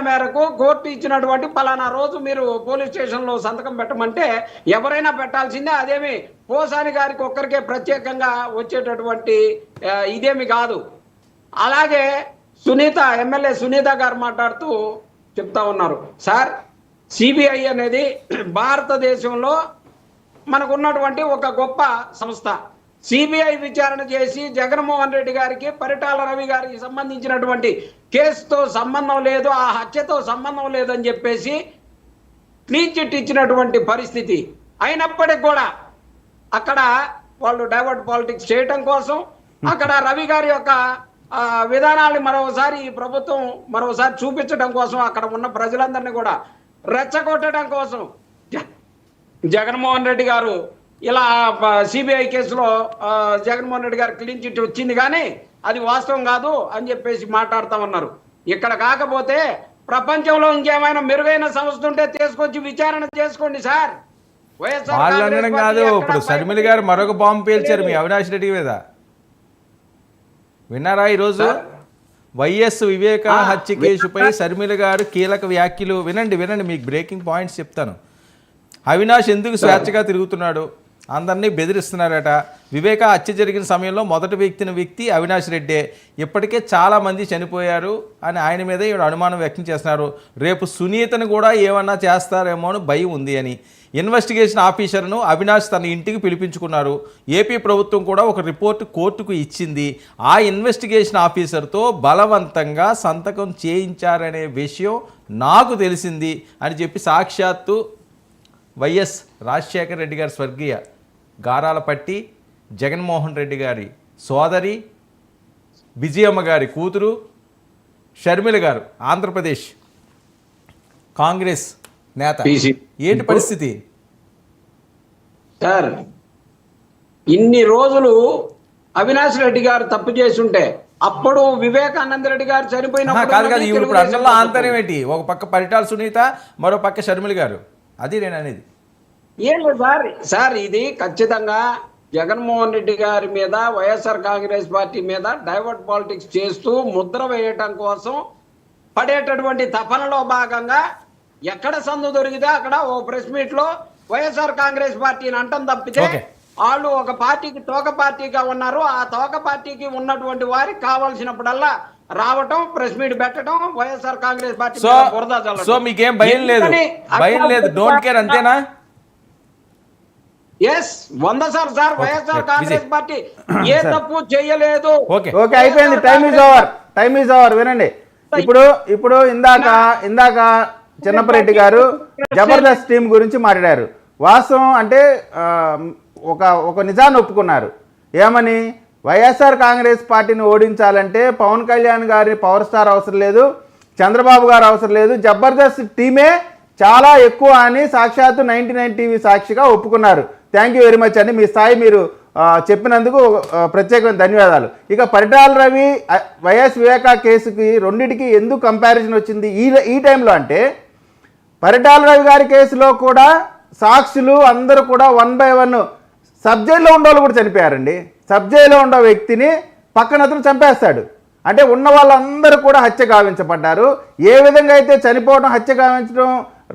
మేరకు కోర్టు ఇచ్చినటువంటి పలానా రోజు మీరు పోలీస్ స్టేషన్లో సంతకం పెట్టమంటే ఎవరైనా పెట్టాల్సిందే. అదేమి పోసాని గారికి ఒక్కరికే ప్రత్యేకంగా వచ్చేటటువంటి ఇదేమి కాదు. అలాగే ఎమ్మెల్యే సునీత గారు మాట్లాడుతూ చెప్తా ఉన్నారు, సార్ సిబిఐ అనేది భారతదేశంలో మనకున్నటువంటి ఒక గొప్ప సంస్థ. సిబిఐ విచారణ చేసి జగన్మోహన్ రెడ్డి గారికి, పరిటాల రవి గారికి సంబంధించినటువంటి కేసుతో సంబంధం లేదు, ఆ హత్యతో సంబంధం లేదని చెప్పేసి క్లీన్ చిట్ ఇచ్చినటువంటి పరిస్థితి. అయినప్పటికీ కూడా అక్కడ వాళ్ళు డైవర్ట్ పాలిటిక్స్ చేయటం కోసం, అక్కడ రవి గారి యొక్క విధానాన్ని మరోసారి ఈ ప్రభుత్వం మరోసారి చూపించడం కోసం, అక్కడ ఉన్న ప్రజలందరినీ కూడా రెచ్చగొట్టడం కోసం జగన్మోహన్ రెడ్డి గారు ఇలా సిబిఐ కేసులో జగన్మోహన్ రెడ్డి గారు క్లీన్ చిట్ వచ్చింది కానీ అది వాస్తవం కాదు అని చెప్పేసి మాట్లాడుతూ ఉన్నారు. ఇక్కడ కాకపోతే ప్రపంచంలో ఇంకేమైనా మెరుగైన సంస్థ ఉంటే తీసుకొచ్చి విచారణ చేసుకోండి సార్. వైఎస్ఆర్ కాదు, ఇప్పుడు షర్మిల గారు మరొక బాంబు పేల్చారు మీ అవినాష్ రెడ్డి మీద. విన్నారా ఈరోజు? వైఎస్ వివేక హత్య కేసుపై షర్మిల గారు కీలక వ్యాఖ్యలు. వినండి మీకు బ్రేకింగ్ పాయింట్స్ చెప్తాను. అవినాష్ ఎందుకు స్వేచ్ఛగా తిరుగుతున్నాడు, అందరినీ బెదిరిస్తున్నారట. వివేక హత్య జరిగిన సమయంలో మొదటి వ్యక్తి అవినాష్ రెడ్డే. ఇప్పటికే చాలామంది చనిపోయారు అని ఆయన మీద ఈవిడ అనుమానం వ్యక్తం చేస్తున్నారు. రేపు సునీతను కూడా ఏమన్నా చేస్తారేమో అని భయం ఉంది అని. ఇన్వెస్టిగేషన్ ఆఫీసర్ను అవినాష్ తన ఇంటికి పిలిపించుకున్నారు. ఏపీ ప్రభుత్వం కూడా ఒక రిపోర్టు కోర్టుకు ఇచ్చింది. ఆ ఇన్వెస్టిగేషన్ ఆఫీసర్తో బలవంతంగా సంతకం చేయించారనే విషయం నాకు తెలిసింది అని చెప్పి సాక్షాత్తు వైఎస్ రాజశేఖర రెడ్డి గారి స్వర్గీయ గారాలపట్టి జగన్మోహన్ రెడ్డి గారి సోదరి విజయమ్మ గారి కూతురు షర్మిల గారు, ఆంధ్రప్రదేశ్ కాంగ్రెస్ నేత. ఏంటి పరిస్థితి సార్? ఇన్ని రోజులు అవినాష్ రెడ్డి గారు తప్పు చేస్తుంటే అప్పుడు వివేకానంద రెడ్డి గారు చనిపోయినప్పుడు కాదు ఇప్పుడు అన్నల్లో ఆంతర్యం ఏంటి? ఒక పక్క పరిటాల సునీత, మరో పక్క షర్మిల గారు. అది నేను అనేది ఏం లేదు సార్, ఇది ఖచ్చితంగా జగన్మోహన్ రెడ్డి గారి మీద, వైఎస్ఆర్ కాంగ్రెస్ పార్టీ మీద డైవర్ట్ పాలిటిక్స్ చేస్తూ ముద్ర వేయటం కోసం పడేటటువంటి తపనలో భాగంగా ఎక్కడ సందు దొరికితే అక్కడ ఓ ప్రెస్ మీట్ లో వైఎస్ఆర్ కాంగ్రెస్ పార్టీని అంటం తప్పితే వాళ్ళు ఒక పార్టీకి తోక పార్టీగా ఉన్నారు. ఆ తోక పార్టీకి ఉన్నటువంటి వారికి కావాల్సినప్పుడల్లా రావటం, ప్రెస్ మీట్ పెట్టడం, వైఎస్ఆర్ కాంగ్రెస్ పార్టీ బురద చల్లడం. సో మీకేం భయం లేదు, డోంట్ కేర్, అంతేనా? Yes, 100 sir. YSR Congress party ఏ తప్పు చేయలేదు. ఓకే, అయిపోయింది. Time is over. వినండి, ఇప్పుడు ఇందాక చిన్నపరెడ్డి గారు జబర్దస్త్ టీం గురించి మాట్లాడారు. వాస్తవం అంటే ఒక నిజాన్ని ఒప్పుకున్నారు. ఏమని? వైఎస్ఆర్ కాంగ్రెస్ పార్టీని ఓడించాలంటే పవన్ కళ్యాణ్ గారి పవర్ స్టార్ అవసరం లేదు, చంద్రబాబు గారు అవసరం లేదు, జబర్దస్త్ టీమే చాలా ఎక్కువ అని సాక్షాత్తు 99 టీవీ సాక్షిగా ఒప్పుకున్నారు. థ్యాంక్ యూ వెరీ మచ్ అండి. మీ స్థాయి మీరు చెప్పినందుకు ప్రత్యేకమైన ధన్యవాదాలు. ఇక పరిటాల రవి వైఎస్ వివేక కేసుకి రెండింటికి ఎందుకు కంపారిజన్ వచ్చింది ఈ టైంలో అంటే, పరిటాల రవి గారి కేసులో కూడా సాక్షులు అందరూ కూడా 1 by 1 సబ్ జైల్లో ఉండేవాళ్ళు కూడా చనిపోయారండి. సబ్ జైల్లో ఉండే వ్యక్తిని పక్కన అతను చంపేస్తాడు. అంటే ఉన్న వాళ్ళందరూ కూడా హత్య గావించబడ్డారు. ఏ విధంగా అయితే చనిపోవడం, హత్య గావించడం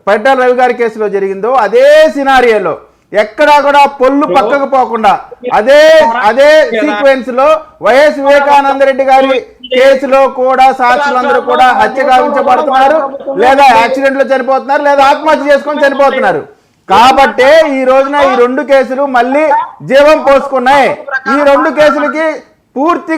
పరిటాల రవి గారి కేసులో జరిగిందో అదే సినారియోలో ఎక్కడా కూడా పొల్లు పక్కకు పోకుండా అదే సీక్వెన్స్ లో వైఎస్ వివేకానంద రెడ్డి గారి కేసులో కూడా సాక్షులందరూ కూడా హత్య గావించబడుతున్నారు, లేదా యాక్సిడెంట్ లో చనిపోతున్నారు, లేదా ఆత్మహత్య చేసుకొని చనిపోతున్నారు. కాబట్టే ఈ రోజున ఈ 2 కేసులు మళ్ళీ జీవం పోసుకున్నాయి. ఈ 2 కేసులకి పూర్తి